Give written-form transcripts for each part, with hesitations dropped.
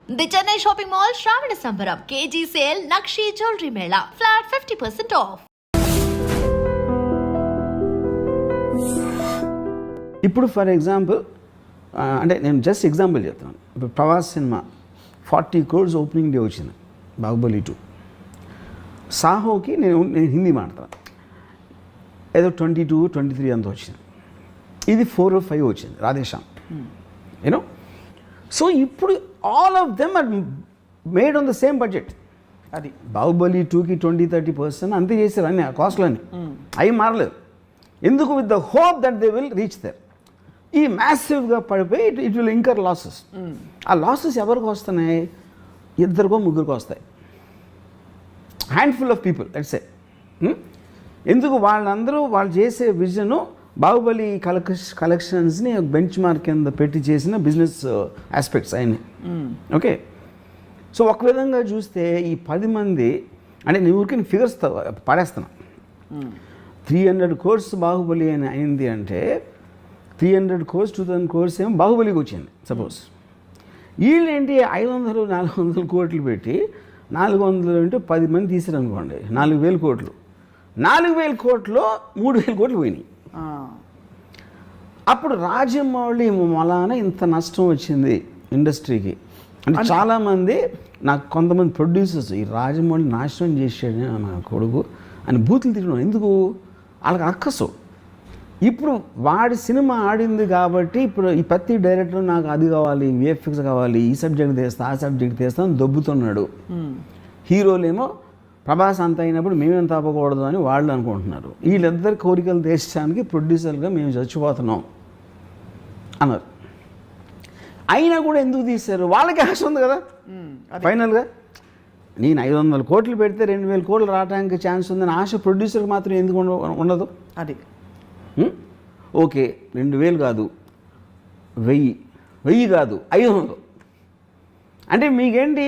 The Chennai shopping mall శ్రావణ సంబరం KG sale nakshi jewellery Mela flat 50% of. ఇప్పుడు for example అంటే నేను జస్ట్ ఎగ్జాంపుల్ చెప్తాను. ఇప్పుడు Prabhas cinema 40 crores opening day వచ్చింది, బాహుబలి 2. సాహోకి నేను హిందీ మాట్లాడతాను, ఏదో 22-23 అంత వచ్చింది. ఇది 4 or 5 వచ్చింది రాధేశ్యామ్, యూనో. సో ఇప్పుడు all of them are made on the same budget. అది బాహుబలి 2కి 20-30% అంతే చేశారు, అన్ని కాస్ట్లన్నీ అవి మారలేదు. ఎందుకు? With the hope that they will reach there. ఈ మ్యాసివ్గా పడిపోయి ఇట్ విల్ ఇంకర్ లాసెస్. ఆ లాసెస్ ఎవరికి వస్తున్నాయి? 2-3 వస్తాయి, handful of people let's say. ఎందుకు? వాళ్ళందరూ వాళ్ళు చేసే విజను బాహుబలి కలెక్షన్స్ని బెంచ్ మార్క్ కింద పెట్టి చేసిన బిజినెస్ ఆస్పెక్ట్స్ అన్నీ. ఓకే, సో ఒక విధంగా చూస్తే ఈ 10 మంది అంటే నీ ఊరికి ఫిగర్స్ పడేస్తున్నా. 300 crores బాహుబలి అని అయింది అంటే 300 crores 2000 crores ఏమో బాహుబలికి వచ్చింది సపోజ్. వీళ్ళు ఏంటి 500-400 కోట్లు పెట్టి 400 అంటే 10 మంది తీసారు అనుకోండి, 4000 కోట్లు. 4000 కోట్లు 3000 కోట్లు పోయినాయి. అప్పుడు రాజమౌళి మొలాన ఇంత నష్టం వచ్చింది ఇండస్ట్రీకి అంటే చాలామంది నాకు కొంతమంది ప్రొడ్యూసర్స్ ఈ రాజమౌళి నాశనం చేసాడు నా కొడుకు అని బూతులు తిరిగినాను. ఎందుకు? వాళ్ళకి అక్కసు. ఇప్పుడు వాడి సినిమా ఆడింది కాబట్టి ఇప్పుడు ఈ ప్రతి డైరెక్టర్ నాకు అది కావాలి, విఎఫ్ఎక్స్ కావాలి, ఈ సబ్జెక్ట్ తీస్తా ఆ సబ్జెక్ట్ తీస్తా అని దొబ్బుతున్నాడు. హీరోలేమో ప్రభాస్ అంత అయినప్పుడు మేమేం తప్పకూడదు అని వాళ్ళు అనుకుంటున్నారు. వీళ్ళిద్దరి కోరికలు తీర్చడానికి ప్రొడ్యూసర్గా మేము చచ్చిపోతున్నాం అన్నారు. అయినా కూడా ఎందుకు తీశారు? వాళ్ళకి ఆశ ఉంది కదా. ఫైనల్గా నేను 500 కోట్లు పెడితే 2000 కోట్లు రావడానికి ఛాన్స్ ఉందని ఆశ ప్రొడ్యూసర్కి మాత్రం ఎందుకు ఉండదు? అది ఓకే, 2000 కాదు 1000 కాదు 500 అంటే మీకేంటి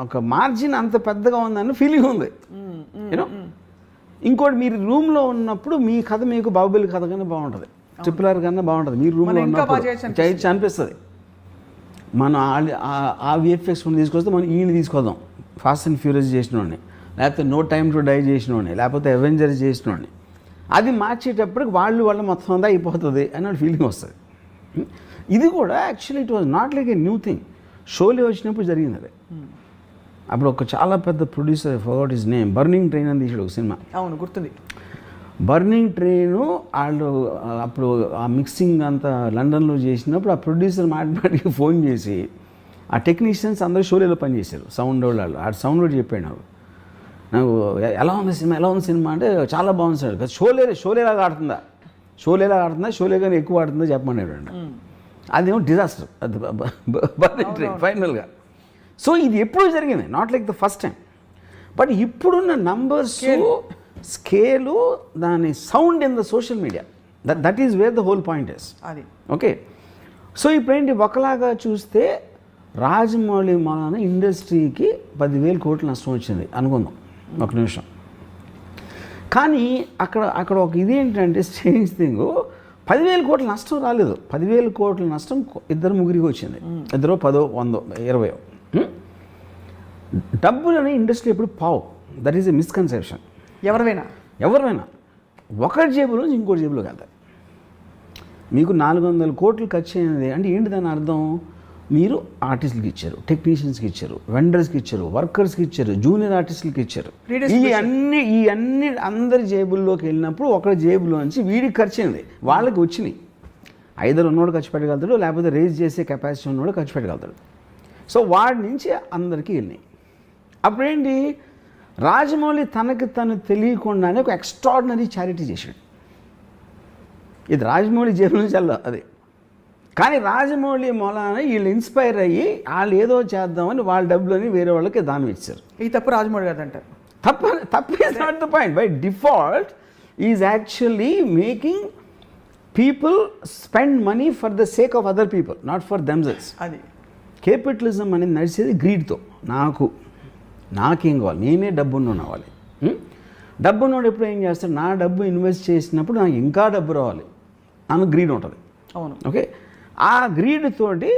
ఒక మార్జిన్ అంత పెద్దగా ఉందని ఫీలింగ్ ఉంది, యూనో. ఇంకోటి, మీరు రూమ్లో ఉన్నప్పుడు మీ కథ మీకు బాహుబలి కథ కన్నా బాగుంటుంది, RRR కన్నా బాగుంటుంది. మీరు రూమ్లో ఉన్నప్పుడు చేయొచ్చు అనిపిస్తుంది. మనం ఆ విఎఫ్ఎక్స్ తీసుకొస్తే మనం ఈయన తీసుకొద్దాం, ఫాస్ట్ అండ్ ఫ్యూరియస్ చేసినోడిని, లేకపోతే నో టైమ్ టు డై చేసినోడిని, లేకపోతే అవెంజర్స్ చేసినోడిని. అది మార్చేటప్పటికి వాళ్ళు మొత్తం అంతా అయిపోతుంది అని ఫీలింగ్ వస్తుంది. ఇది కూడా actually it was not like a new thing. Sholay వచ్చినప్పుడు జరిగింది అది. అప్పుడు ఒక చాలా పెద్ద producer, forgot his name, burning train అని తీసాడు ఒక సినిమా. అవును, గుర్తుంది. బర్నింగ్ ట్రైను వాళ్ళు అప్పుడు ఆ మిక్సింగ్ అంతా లండన్లో చేసినప్పుడు ఆ ప్రొడ్యూసర్ మాటికి ఫోన్ చేసి ఆ టెక్నీషియన్స్ అందరూ షోలేలో పనిచేశారు, సౌండ్ వాళ్ళు. ఆ సౌండ్ కూడా చెప్పాడు నాకు ఎలా ఉంది సినిమా అంటే చాలా బాగుంది సార్. షోలేలాగా ఆడుతుందా, షోలే కానీ ఎక్కువ ఆడుతుందా చెప్పమన్నాడు అండి. అదేమో డిజాస్టర్ అది బర్నింగ్ ట్రైన్ ఫైనల్గా. సో ఇది ఎప్పుడు జరిగింది, not like the first time. But ఇప్పుడున్న నంబర్స్, స్కేలు, దాని sound in the social media, that is where the whole point is. అది ఓకే. సో ఇప్పుడేంటి, ఒకలాగా చూస్తే రాజమౌళి మన ఇండస్ట్రీకి 10,000 కోట్లు నష్టం వచ్చింది అనుకుందాం ఒక నిమిషం. కానీ అక్కడ ఒక ఇది ఏంటంటే స్ట్రేంజ్ థింగ్, 10,000 కోట్ల నష్టం రాలేదు. 10,000 కోట్ల నష్టం 2-3 వచ్చింది, 2, 10, 100, 20. డబ్బులని ఇండస్ట్రీ ఎప్పుడు పావు, దట్ ఈస్ ఎ మిస్కన్సెప్షన్. ఎవరైనా ఒకటి జేబులో ఇంకోటి జేబులో కాదు. మీకు 400 కోట్లు ఖర్చు అయినది అంటే ఏంటి దాని అర్థం? మీరు ఆర్టిస్టులకి ఇచ్చారు, టెక్నీషియన్స్కి ఇచ్చారు, వెండర్స్కి ఇచ్చారు, వర్కర్స్కి ఇచ్చారు, జూనియర్ ఆర్టిస్టులకి ఇచ్చారు. ఈ అన్ని అందరి జేబుల్లోకి వెళ్ళినప్పుడు ఒకరి జేబులోంచి వీడికి ఖర్చు అయింది, వాళ్ళకి వచ్చినాయి. ఐదర్ ఉన్నోడు ఖర్చు పెట్టగలుగుతాడు, లేకపోతే రేజ్ చేసే కెపాసిటీ ఉన్నోడు ఖర్చు పెట్టగలుగుతాడు. సో వాడి నుంచి అందరికీ వెళ్ళినాయి. అప్పుడేంటి, రాజమౌళి తనకి తను తెలియకుండానే ఒక ఎక్స్ట్రాడినరీ చారిటీ చేశాడు. ఇది రాజమౌళి జేబు నుంచి వెళ్ళదు అది. కానీ రాజమౌళి మూలాన వీళ్ళు ఇన్స్పైర్ అయ్యి వాళ్ళు ఏదో చేద్దామని వాళ్ళ డబ్బులని వేరే వాళ్ళకి దానం ఇచ్చారు. ఈ తప్పు రాజమౌళి గారు అంటారు. తప్పు is not the point. By default is actually making people spend money for the sake of other people, not for themselves. అది క్యాపిటలిజం అనేది నడిచేది గ్రీడ్తో. నాకేం కావాలి, నేనే డబ్బున్న అవ్వాలి. డబ్బున్నోడు ఎప్పుడు ఏం చేస్తాడు, నా డబ్బు ఇన్వెస్ట్ చేసినప్పుడు నాకు ఇంకా డబ్బు రావాలి అని గ్రీడ్ ఉంటుంది. అవును. ఓకే, ఆ గ్రీడ్ తోటి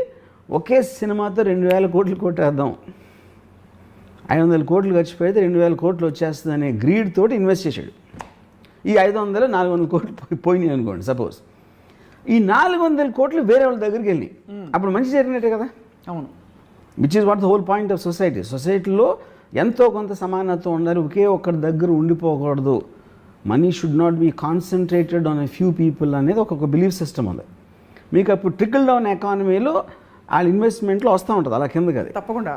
ఒకే సినిమాతో 2000 కోట్లు కొట్టేద్దాం, 500 కోట్లు ఖర్చు పెడితే 2000 కోట్లు వచ్చేస్తుంది అనే గ్రీడ్ తోటి ఇన్వెస్ట్ చేశాడు. ఈ 500 400 కోట్లు పోయినాయి అనుకోండి సపోజ్. ఈ 400 కోట్లు వేరే వాళ్ళ దగ్గరికి వెళ్ళి అప్పుడు మంచి జరిగినట్టే కదా. అవును. Which is what the whole point of society. సొసైటీలో ఎంతో కొంత సమానత్వం ఉండాలి, ఒకే ఒక్కరి దగ్గర ఉండిపోకూడదు. Money should not be concentrated on a few people అనేది ఒక బిలీఫ్ సిస్టమ్ ఉంది. మీకు అప్పుడు ట్రికల్ డౌన్ ఎకానమీలో వాళ్ళ ఇన్వెస్ట్మెంట్లో వస్తూ ఉంటుంది అలా కిందకి అది తప్పకుండా.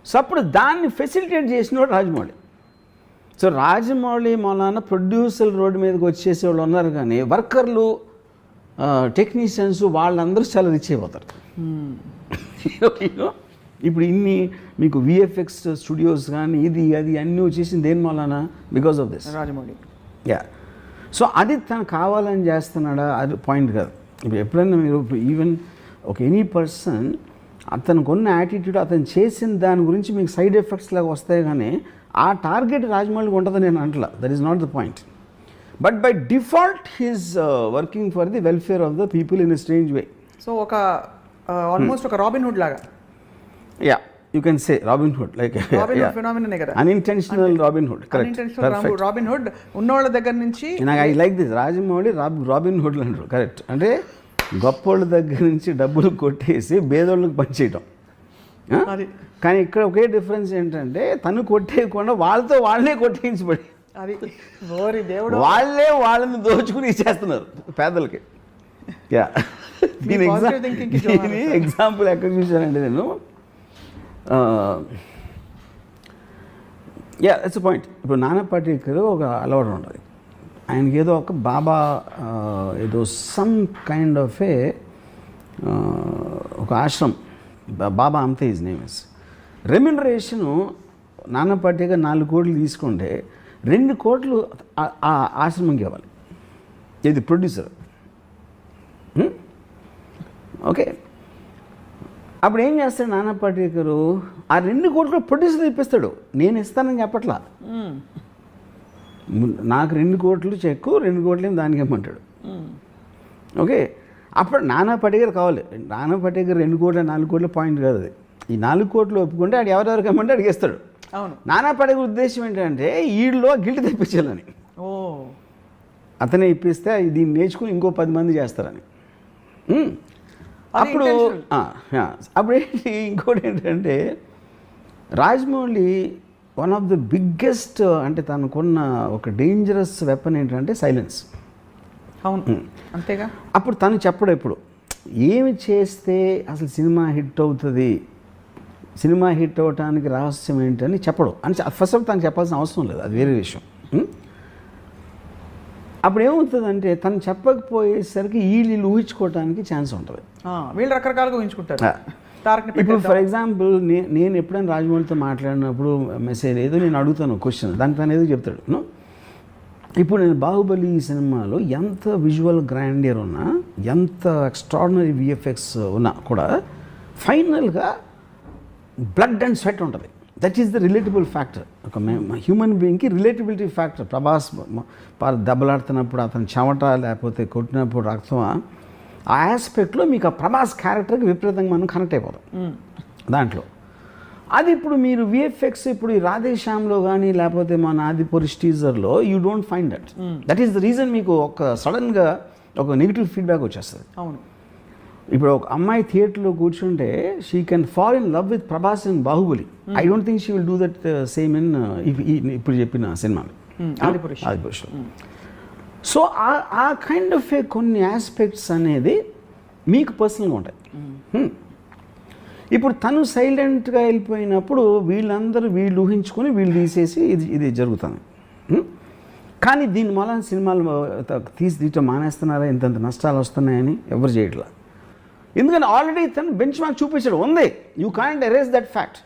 సో అప్పుడు దాన్ని ఫెసిలిటేట్ చేసినవాడు రాజమౌళి. సో రాజమౌళి మొన్న ప్రొడ్యూసర్ రోడ్డు మీదకి వచ్చేసే వాళ్ళు ఉన్నారు, కానీ వర్కర్లు టెక్నీషియన్స్ వాళ్ళందరూ చాలా రిచ్ అయిపోతారు. ఇప్పుడు ఇన్ని మీకు విఎఫ్ఎక్స్ స్టూడియోస్ కానీ ఇది అది అన్నీ వచ్చేసింది దేని మూలన? Because of this Rajamouli. So అది తను కావాలని చేస్తున్నాడా అది పాయింట్ కాదు. ఇప్పుడు ఎప్పుడైనా మీరు ఈవెన్ ఒక ఎనీ పర్సన్ అతనికి ఉన్న యాటిట్యూడ్ అతను చేసిన దాని గురించి మీకు సైడ్ ఎఫెక్ట్స్ లాగా వస్తాయి, కానీ ఆ టార్గెట్ రాజమౌళికి ఉంటుందని నేను అంటలా. That is not the point. But by default he's working for the welfare of the people in a strange way. So ఒక ఆల్మోస్ట్ ఒక రాబిన్ హుడ్ లాగా. You can say Robin Hood, like Robin Hood phenomenon kada. Unintentional Robin Hood, correct. Unintentional Robin Hood ఉన్నోళ్ళ దగ్గర నుంచి. I like this Rajamouli Robin Hood అంటారు, correct. అంటే గొప్పోళ్ళ దగ్గర నుంచి డబ్బులు కొట్టేసి బేదోళ్ళకి పనిచేయటం. కానీ ఇక్కడ ఒకే డిఫరెన్స్ ఏంటంటే తను కొట్టేయకుండా వాళ్ళతో వాళ్ళే కొట్టేయించబడి అది దేవుడు వాళ్ళే వాళ్ళని దోచుకుని ఇచ్చేస్తున్నారు పేదలకి. దీని ఎగ్జాంపుల్ ఎక్కడ చూశానంటే నేను ఇట్స్ పాయింట్. ఇప్పుడు నానా పాటేకర్ ఒక అలవాటు ఉంటుంది ఆయనకి, ఏదో ఒక బాబా ఏదో సమ్ కైండ్ ఆఫ్ ఏ ఒక ఆశ్రమం, బాబా అంతే హిజ్ నేమ్ ఇస్. రెమ్యునరేషను నానా పాటేకర్ 4 కోట్లు తీసుకుంటే 2 కోట్లు ఆ ఆశ్రమంకి ఇవ్వాలి. ఇది ప్రొడ్యూసర్. ఓకే, అప్పుడు ఏం చేస్తాడు నానా పాటేకర్? ఆ 2 కోట్లు ప్రొడ్యూసర్ ఇప్పిస్తాడు. నేను ఇస్తానని చెప్పట్లా, నాకు 2 కోట్లు చెక్కు, 2 కోట్లు దానికి ఇమ్మంటాడు. ఓకే, అప్పుడు నానా పాటేకర్ కావాలి. నానా పాటేకర్ 2 కోట్ల 4 కోట్ల పాయింట్ కాదు అది. ఈ 4 కోట్లు ఒప్పుకుంటే ఆడు ఎవరెవరికి ఇమ్మంటే అడిగి ఇస్తాడు. అవును. నానా పాటేకర్ ఉద్దేశం ఏంటంటే వీళ్ళలో గిల్ట్ తెప్పించాలని. అతనే ఇప్పిస్తే దీన్ని నేర్చుకుని ఇంకో 10 మంది చేస్తారని. అప్పుడు ఏంటి ఇంకోటి ఏంటంటే Rajamouli one of the biggest, అంటే తనకున్న ఒక డేంజరస్ వెపన్ ఏంటంటే సైలెన్స్. అవును, అంతేగా. అప్పుడు తను చెప్పడు ఎప్పుడు ఏమి చేస్తే అసలు సినిమా హిట్ అవుతుంది, సినిమా హిట్ అవ్వటానికి రహస్యం ఏంటని చెప్పడు. అని ఫస్ట్ ఆఫ్ తను చెప్పాల్సిన అవసరం లేదు, అది వేరే విషయం. అప్పుడు ఏమవుతుందంటే తను చెప్పకపోయేసరికి వీళ్ళు ఊహించుకోవడానికి ఛాన్స్ ఉంటుంది. వీళ్ళు రకరకాలుగా ఊహించుకుంటారు. ఇప్పుడు ఫర్ ఎగ్జాంపుల్ నేను ఎప్పుడైనా రాజమౌళితో మాట్లాడినప్పుడు మెసేజ్ ఏదో నేను అడుగుతాను క్వశ్చన్, దానికి తను ఏదో చెప్తాడు. ఇప్పుడు నేను బాహుబలి సినిమాలో ఎంత విజువల్ గ్రాండియర్ ఉన్నా, ఎంత ఎక్స్ట్రాడినరీ విఎఫ్ఎక్స్ ఉన్నా కూడా ఫైనల్గా బ్లడ్ అండ్ స్వెట్ ఉంటుంది. That is the relatable factor. ఒక హ్యూమన్ బీయింగ్కి రిలేటబిలిటీ ఫ్యాక్టర్. ప్రభాస్ దెబ్బలాడుతున్నప్పుడు అతను చెమట లేకపోతే కొట్టినప్పుడు రక్తం, ఆ ఆస్పెక్ట్లో మీకు ఆ ప్రభాస్ క్యారెక్టర్కి విపరీతంగా మనం కనెక్ట్ అయిపోతాం దాంట్లో. అది ఇప్పుడు మీరు విఎఫ్ఎక్స్ ఇప్పుడు ఈ రాధేశ్యామ్లో కానీ లేకపోతే మన ఆదిపురుష్ టీజర్లో you don't find that. That is the reason మీకు ఒక సడన్గా ఒక నెగిటివ్ ఫీడ్బ్యాక్ వచ్చేస్తుంది. అవును. ఇప్పుడు ఒక అమ్మాయి థియేటర్లో కూర్చుంటే she can fall in love with Prabhas in Baahubali. I don't think she will do that same in ఇప్పుడు చెప్పిన సినిమాలు ఆదిపురుష్. సో ఆ కైండ్ ఆఫ్ ఏ కొన్ని ఆస్పెక్ట్స్ అనేది మీకు పర్సనల్గా ఉంటాయి. ఇప్పుడు తను సైలెంట్గా వెళ్ళిపోయినప్పుడు వీళ్ళందరూ వీళ్ళు ఊహించుకొని వీళ్ళు తీసేసి ఇది జరుగుతుంది. కానీ దీని వల్ల సినిమాలు తీయటం మానేస్తున్నారా, ఇంతంత నష్టాలు వస్తున్నాయని ఎవరు చేయట్లా. ఎందుకంటే ఆల్రెడీ తను బెంచ్ మార్క్ చూపించాడు ఉంది. You can't erase that fact.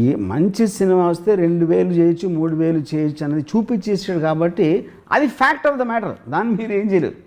ఏ మంచి సినిమా వస్తే 2000 చేయొచ్చు, 3000 చేయొచ్చు అనేది చూపించేసాడు కాబట్టి అది ఫ్యాక్ట్ ఆఫ్ ద మ్యాటర్. దాన్ని మీరు ఏం చేయలేరు.